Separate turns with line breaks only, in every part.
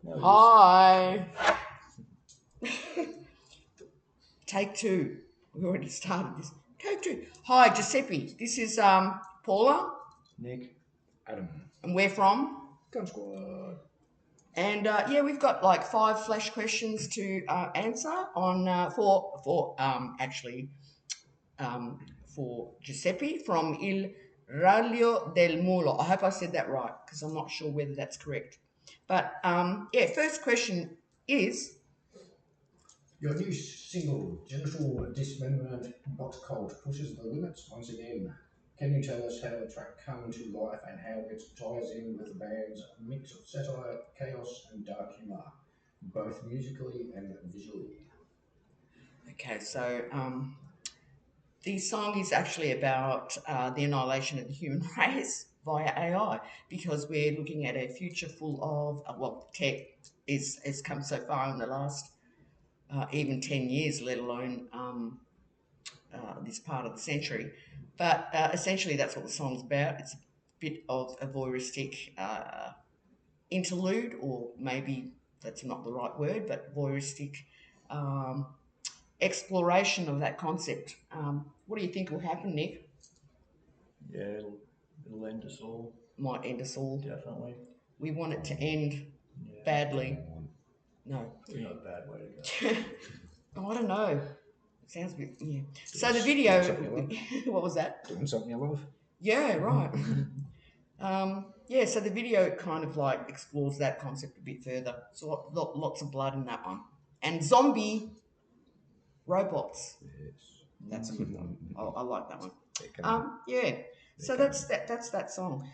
No,
Hi. Take two. We already started this. Take two. Hi, Giuseppe. This is Paula.
Nick. Adam.
And we're from?
Künstsquäd.
And yeah, we've got like 5 flash questions to answer on for Giuseppe from Il Raglio del Mulo. I hope I said that right because I'm not sure whether that's correct. But yeah, first question is.
Your new single, Genital Dismemberment Bot Cult, pushes the limits once again. Can you tell us how the track came to life and how it ties in with the band's mix of satire, chaos, and dark humour, both musically and visually?
Okay, so the song is actually about the annihilation of the human race via AI because we're looking at a future full of, well, tech has come so far in the last even 10 years, let alone this part of the century. But essentially, that's what the song's about. It's a bit of a voyeuristic interlude, or maybe that's not the right word, but voyeuristic exploration of that concept. What do you think will happen, Nick?
Yeah, it'll end us all.
Might end us all.
Definitely.
We want it to end badly. No.
Probably not a bad way to go.
Oh, I don't know. It sounds a bit, yeah. So the video, what was that?
Doing something you love.
Yeah, right. Yeah, so the video kind of like explores that concept a bit further. So lots of blood in that one. And zombie robots.
Yes.
That's a good one. I like that one. Yeah. So that's that song.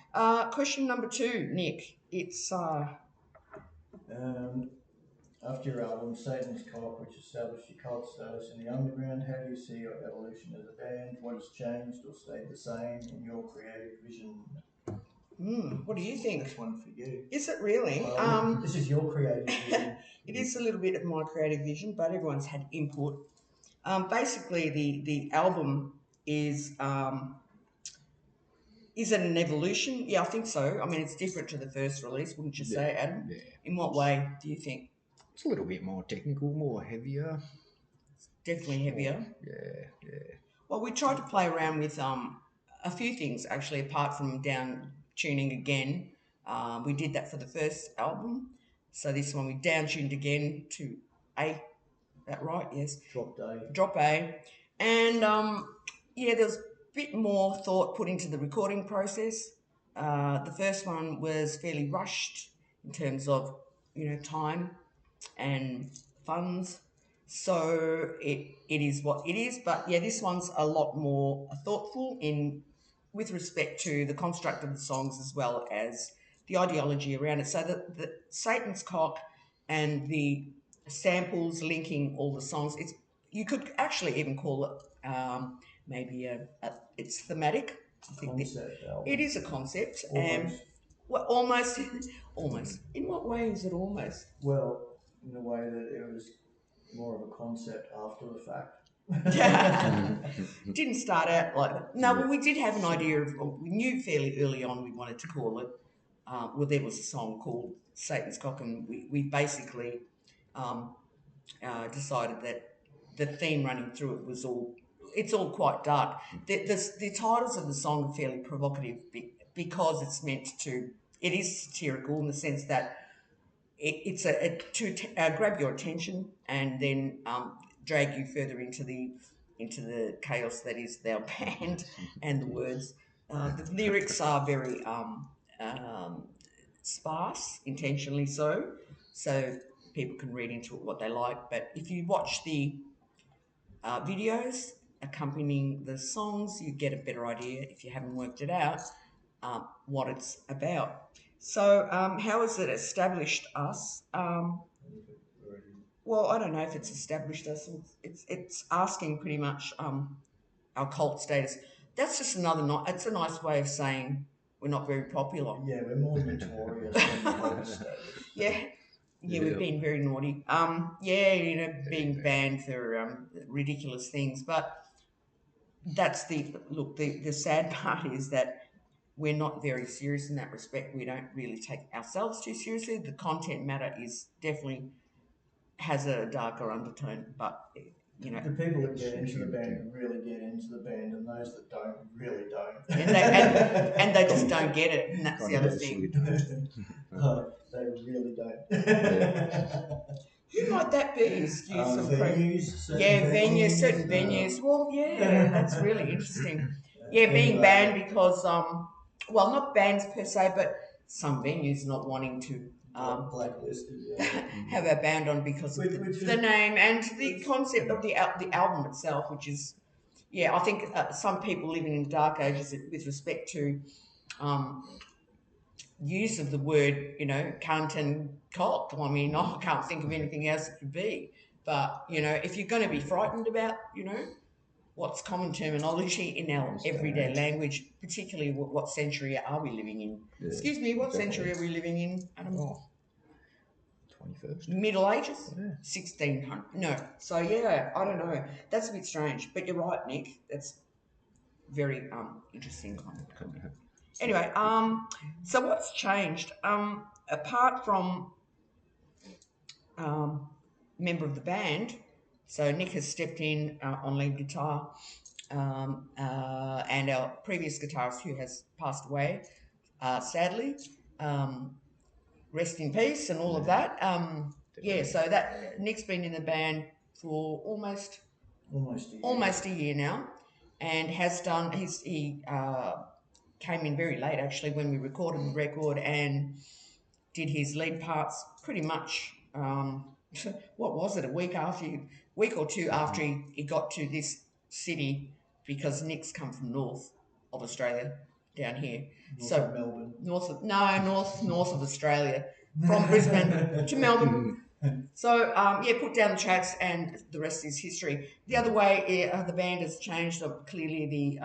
Question number 2, Nick. It's
After your album, Satan's Cock, which established your cult status in the underground, how do you see your evolution as a band? What has changed or stayed the same in your creative vision?
what do you think?
This one for you.
Is it really?
This is your creative vision.
It is a little bit of my creative vision, but everyone's had input. Basically, the album is it an evolution? Yeah, I think so. I mean, it's different to the first release, wouldn't you say, Adam?
Yeah.
In what way do you think?
It's a little bit more technical, more heavier.
Definitely heavier.
Yeah.
Well, we tried to play around with a few things actually, apart from down tuning again. We did that for the first album. So this one we down tuned again to A. That right? Yes. Drop A. And yeah, there's a bit more thought put into the recording process. The first one was fairly rushed in terms of time and funds. So it is what it is. But yeah, this one's a lot more thoughtful in with respect to the construct of the songs as well as the ideology around it. So the Satan's Cock and the samples linking all the songs, you could actually even call it maybe it's thematic. I think
Concept album.
it is a concept.
Almost.
Well, almost. In what way is it almost?
Well, in the way that it was more of a concept after the fact.
Didn't start out like that. No, well, we did have an idea of, we knew fairly early on we wanted to call it, well, there was a song called Satan's Cock, and we basically decided that the theme running through it was it's all quite dark. The titles of the song are fairly provocative because it's meant to, it is satirical in the sense that it's to grab your attention and then drag you further into the chaos that is their band and the words. The lyrics are very sparse, intentionally so people can read into it what they like. But if you watch the videos accompanying the songs, you get a better idea, if you haven't worked it out, what it's about. So how has it established us? Well, I don't know if it's established us. It's asking pretty much our cult status. That's just it's a nice way of saying we're not very popular.
Yeah, we're more notorious than cult status.
Yeah, we've been very naughty. Being banned for ridiculous things. But that's the sad part is that we're not very serious in that respect. We don't really take ourselves too seriously. The content matter is definitely has a darker undertone, but you know,
the people that get into the band really get into the band, and those that don't really don't.
and they just don't get it, and that's the other thing.
They really don't.
Who might that be?
Venues,
certain venues. Well, yeah, that's really interesting. Yeah, being banned because well, not bans per se, but some venues not wanting to
blacklisted,
have our band on because of the name and the concept of the album itself, which is, I think some people living in dark ages with respect to use of the word, cunt and cock. I mean, I can't think of anything else it could be. But, if you're going to be frightened about, what's common terminology in our everyday language, particularly what century are we living in? Yeah, excuse me, what century are we living in, Adam?
21st.
Middle Ages? Yeah. 1600. No. So, I don't know. That's a bit strange. But you're right, Nick. That's very interesting. Anyway, so what's changed? Apart from member of the band, so Nick has stepped in on lead guitar, and our previous guitarist who has passed away, sadly, rest in peace and all of that. So that Nick's been in the band for almost a year now, and has done. He came in very late actually when we recorded the record and did his lead parts pretty much. What was it? A week or two after he got to this city, because Nick's come from north of Australia down here.
North of Melbourne.
North of Australia, from Brisbane to Melbourne. So put down the tracks, and the rest is history. The other way the band has changed. Clearly, the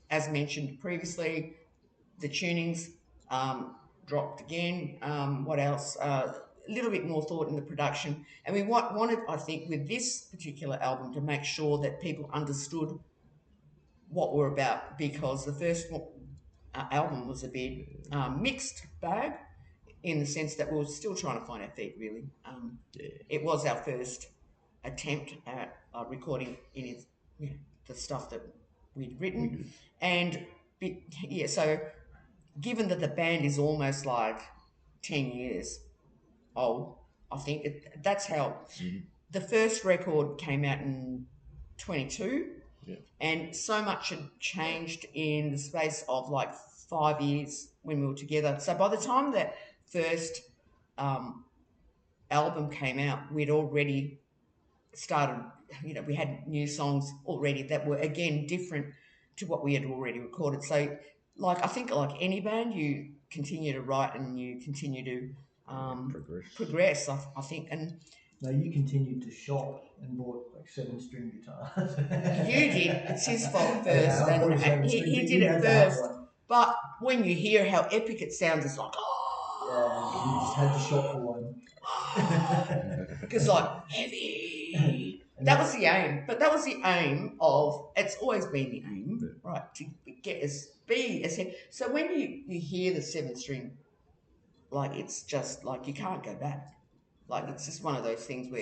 as mentioned previously, the tunings dropped again. What else? A little bit more thought in the production, and we wanted, I think, with this particular album to make sure that people understood what we're about, because the first album was a bit mixed bag, in the sense that we were still trying to find our feet, really. It was our first attempt at recording the stuff that we'd written. And, so given that the band is almost like 10 years old, I think that's how the first record came out in 22. And so much had changed in the space of like 5 years when we were together. So by the time that first album came out, we'd already started, we had new songs already that were, again, different to what we had already recorded. So, I think like any band, you continue to write and you continue to progress, I think. And
no, you continued to shop and bought like 7-string guitars.
You did. It's his fault first, and he did it first. But when you hear how epic it sounds, it's like,
yeah, you just had to shop for one.
Because heavy. That was the aim. But that was the aim of, it's always been the aim, right, to be as heavy. So when you hear the 7-string, it's just you can't go back. It's just one of those things where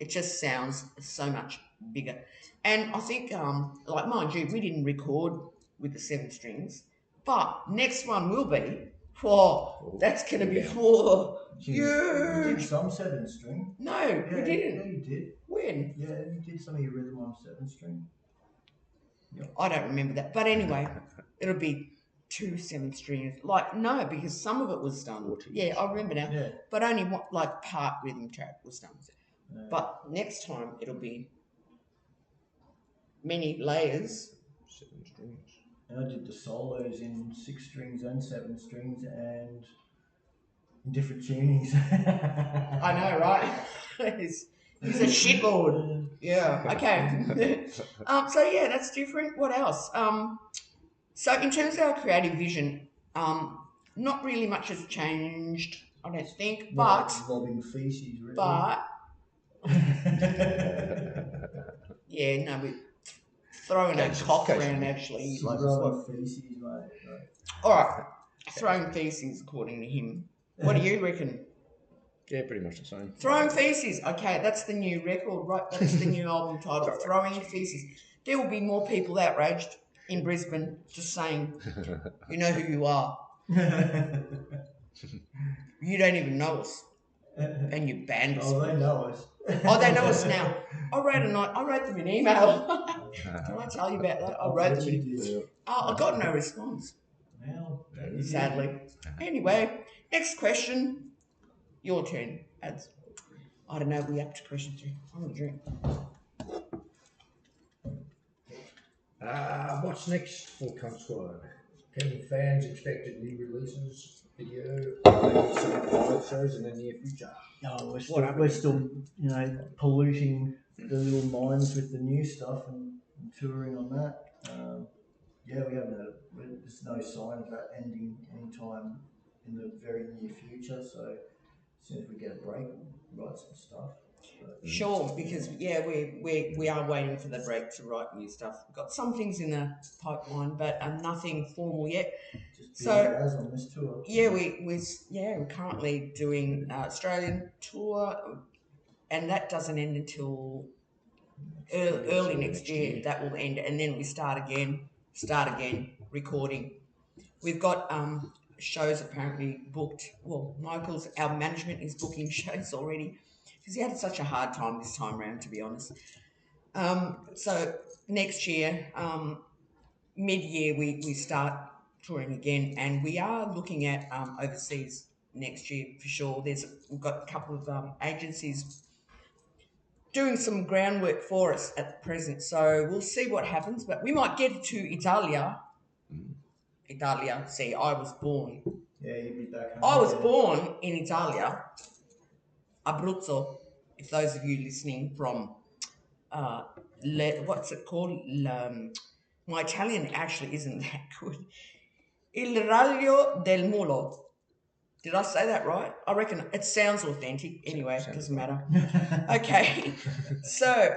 it just sounds so much bigger. And I think, mind you, we didn't record with the 7 strings, but next one will be. That's going to be huge.
You did some 7-string.
No, we didn't.
Yeah, you did.
When?
Yeah, you did some of your rhythm on 7-string.
Yep. I don't remember that. But anyway, it'll be 2 7-strings. No, because some of it was done. Yeah, I remember now.
Yeah.
But only part rhythm track was done. Yeah. But next time it'll be many layers.
7 strings.
And I did the solos in 6 strings and 7 strings and in different tunings.
I know, right? He's a shitlord. Yeah. Okay. So yeah, that's different. What else? So in terms of our creative vision, not really much has changed, I don't think. But
lobbing feces, really.
But we're throwing a cock around actually.
Feces, right.
All right. Throwing feces, according to him. What do you reckon?
Yeah, pretty much the same.
Throwing feces. Okay, that's the new record, right? That's the new album title. Throwing feces. There will be more people outraged in Brisbane. Just saying. You know who you are. You don't even know us, and you banned us.
Oh, they know us.
Oh, they know us now. I wrote them an email. Did I tell you about that? I wrote them. I got no response.
Well,
Sadly. Anyway, next question. Your turn, Ads. I don't know. We up to question 3. I'm gonna drink.
What's next for Künstsquäd? Can fans expect new releases, video, some live shows in the near future?
No, we're still, polluting the little minds with the new stuff and touring on that. Yeah, we haven't had. There's no sign of that ending anytime in the very near future. So as soon as we get a break, we'll write some stuff.
Sure, because we are waiting for the break to write new stuff. We've got some things in the pipeline, but nothing formal yet.
Just as on this tour.
Yeah, we're currently doing Australian tour, and that doesn't end until early next year. That will end, and then we start again, recording. We've got shows apparently booked. Well, our management is booking shows already because he had such a hard time this time around, to be honest. So next year, mid-year, we start touring again, and we are looking at overseas next year for sure. We've got a couple of agencies doing some groundwork for us at present, so we'll see what happens. But we might get to Italia. See, I was born.
Yeah, you'd be back home.
I was born in Italia, Abruzzo. If those of you listening from, what's it called? My Italian actually isn't that good. Il Raglio del Mulo. Did I say that right? I reckon it sounds authentic. Anyway, it doesn't matter. Okay. So,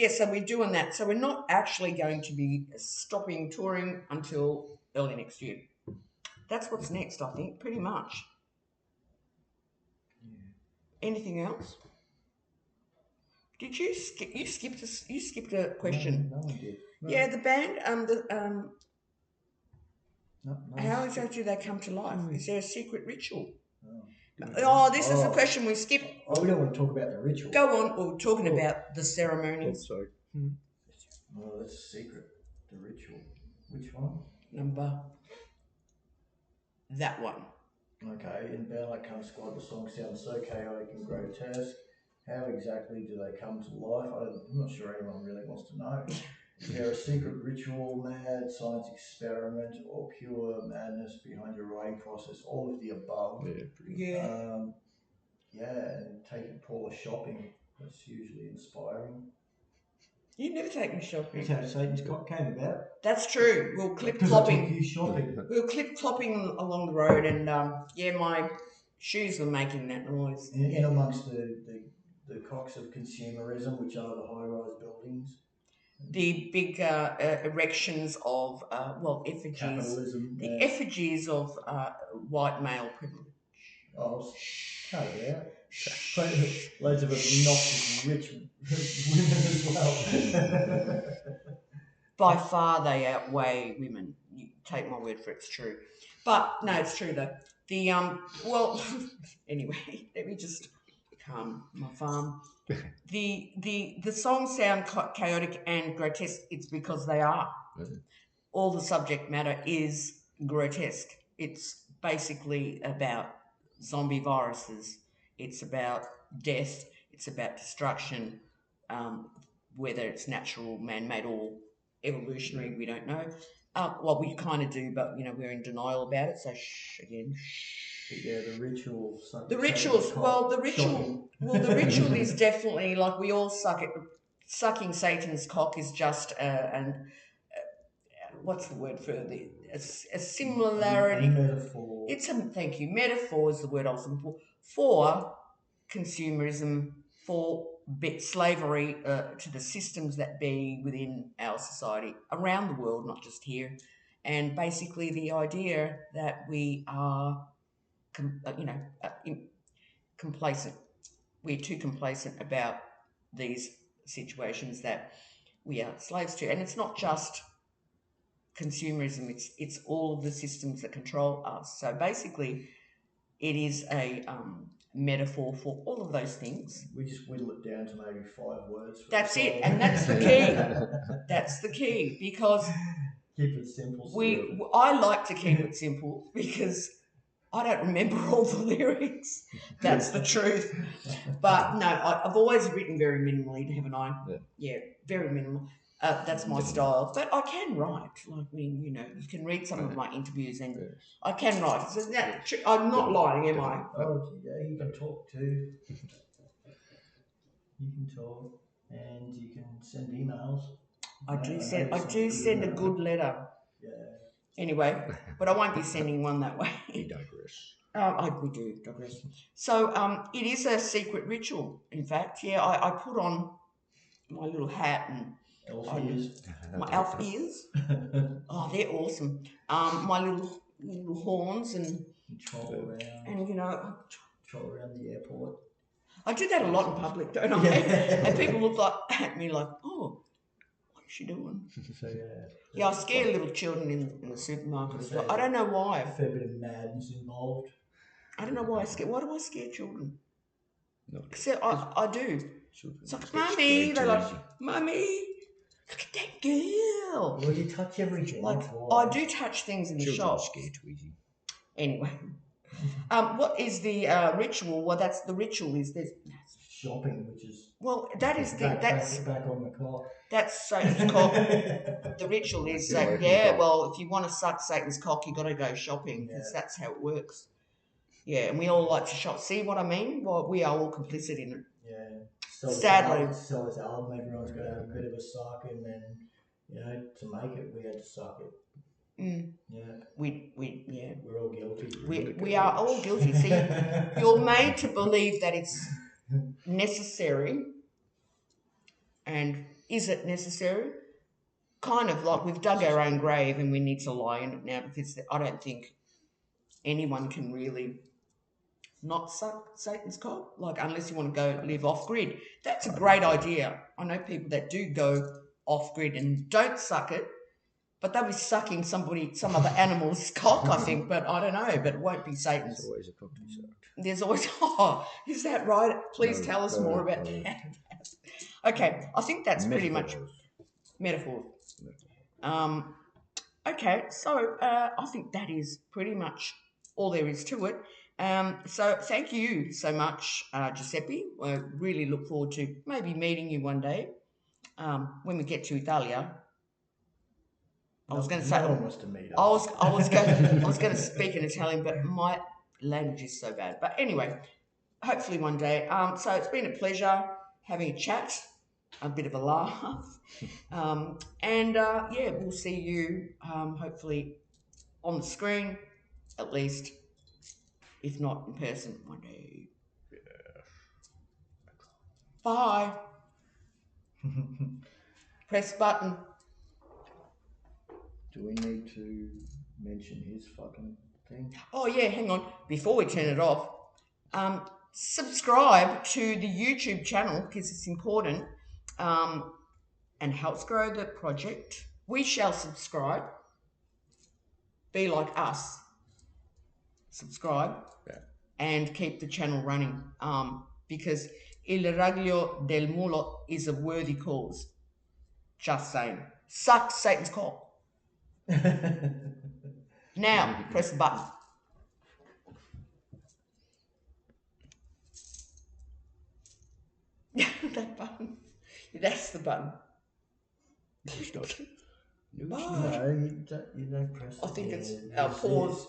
so we're doing that. So we're not actually going to be stopping touring until early next year. That's what's next, I think, pretty much. Anything else? Did you skip? You skipped a question.
No one did. No.
Yeah, the band.
No,
how exactly do they come to life? Is there a secret ritual? This is a
Oh.
question we skip.
Oh, we don't want to talk about the ritual.
Go on. We're talking about the ceremonies.
Sorry.
Oh, that's a secret. The ritual. Which one?
That one.
Okay, in a band like Künstsquäd, the song sounds so chaotic and grotesque. How exactly do they come to life? I'm not sure anyone really wants to know. Is there a secret ritual, mad science experiment, or pure madness behind your writing process? All of the above. And taking Paula shopping, that's usually inspiring.
You never take me shopping.
That's how Satan's Cop came about.
That's true. We'll clip clopping. We'll clip clopping along the road, and my shoes were making that noise.
In amongst the cocks of consumerism, which are the high-rise buildings.
The big erections of effigies.
Capitalism.
The effigies of white male privilege.
Oh, cut it out. Loads of obnoxious rich women as well.
By far, they outweigh women. You take my word for it, it's true. But no, it's true though. The anyway, let me just calm my farm. The songs sound chaotic and grotesque. It's because they are. All the subject matter is grotesque. It's basically about zombie viruses. It's about death. It's about destruction. Whether it's natural, man-made, or evolutionary, we don't know. We kind of do, but we're in denial about it. So again.
Yeah, the rituals.
The rituals. The ritual is definitely like we all suck it. Sucking Satan's cock is just what's the word for a similarity?
A metaphor.
Thank you. Metaphor is the word I was looking for consumerism, for slavery to the systems that be within our society around the world, not just here. And basically the idea that we are, complacent. We're too complacent about these situations that we are slaves to. And it's not just consumerism, it's all of the systems that control us. So basically, it is a metaphor for all of those things.
We just whittle it down to maybe 5 words.
That's it, and that's the key. That's the key, because
keep it simple.
I like to keep it simple because I don't remember all the lyrics. That's the truth. But no, I've always written very minimally, haven't I? Yeah, very minimal. That's my style. But I can write. Like, I mean, you can read some of my interviews and I can write. So I'm not lying, am I?
Oh, yeah, you can talk too. You can talk and you can send emails.
I do send a good letter.
Yeah.
Anyway, but I won't be sending one that way.
We digress.
We do digress. So it is a secret ritual, in fact. Yeah, I put on my little hat and
elf ears.
My elf ears. Oh, they're awesome. My little horns and
troll around.
And
troll around the airport.
I do that a lot in public, don't I? And people look at me like, oh, what is she doing?
So
yeah, I scare little children in the supermarket as well. I don't know why.
A fair bit of madness involved.
I don't know why I scare. Why do I scare children? I do. It's like, Mummy. They're like, Mummy, look at that girl.
Well, you touch everything.
Like, I do touch things in the shop.
Scared too easy.
Anyway, what is the ritual? Well, the ritual is there's
shopping, which is
that's
back on the clock.
That's Satan's cock. The ritual is if you want to suck Satan's cock, you got to go shopping because that's how it works. Yeah, and we all like to shop. See what I mean? Well, we are all complicit in it.
Yeah.
Sadly.
So this album, everyone's got to have a bit of a suck, and then to make it, we had to suck it.
Mm.
Yeah.
We're
all guilty.
We are all guilty. See, you're made to believe that it's necessary. And is it necessary? Kind of like we've dug our own grave and we need to lie in it now, because I don't think anyone can really not suck Satan's cock, like, unless you want to go live off grid. That's a great idea. I know people that do go off grid and don't suck it, but they'll be sucking some other animal's cock, I think, but I don't know, but it won't be Satan's.
There's always a cock to suck.
There's always, is that right? Please tell us more about that. Okay, I think that's pretty much metaphor. Okay, so I think that is pretty much all there is to it. So thank you so much, Giuseppe. I really look forward to maybe meeting you one day when we get to Italia. I was going to say,
no one wants to meet us.
I was going to speak in Italian, but my language is so bad. But anyway, hopefully one day. So it's been a pleasure having a chat, a bit of a laugh, and we'll see you hopefully on the screen, at least, if not in person one day. Yeah. Bye. Press button.
Do we need to mention his fucking thing?
Oh yeah, hang on. Before we turn it off, subscribe to the YouTube channel because it's important and helps grow the project. We shall subscribe. Be like us. Subscribe and keep the channel running because Il Raglio del Mulo is a worthy cause. Just saying. Suck Satan's cock. Now, press the button. That button. That's the button.
It's not.
No, you don't press.
I think it's
pause.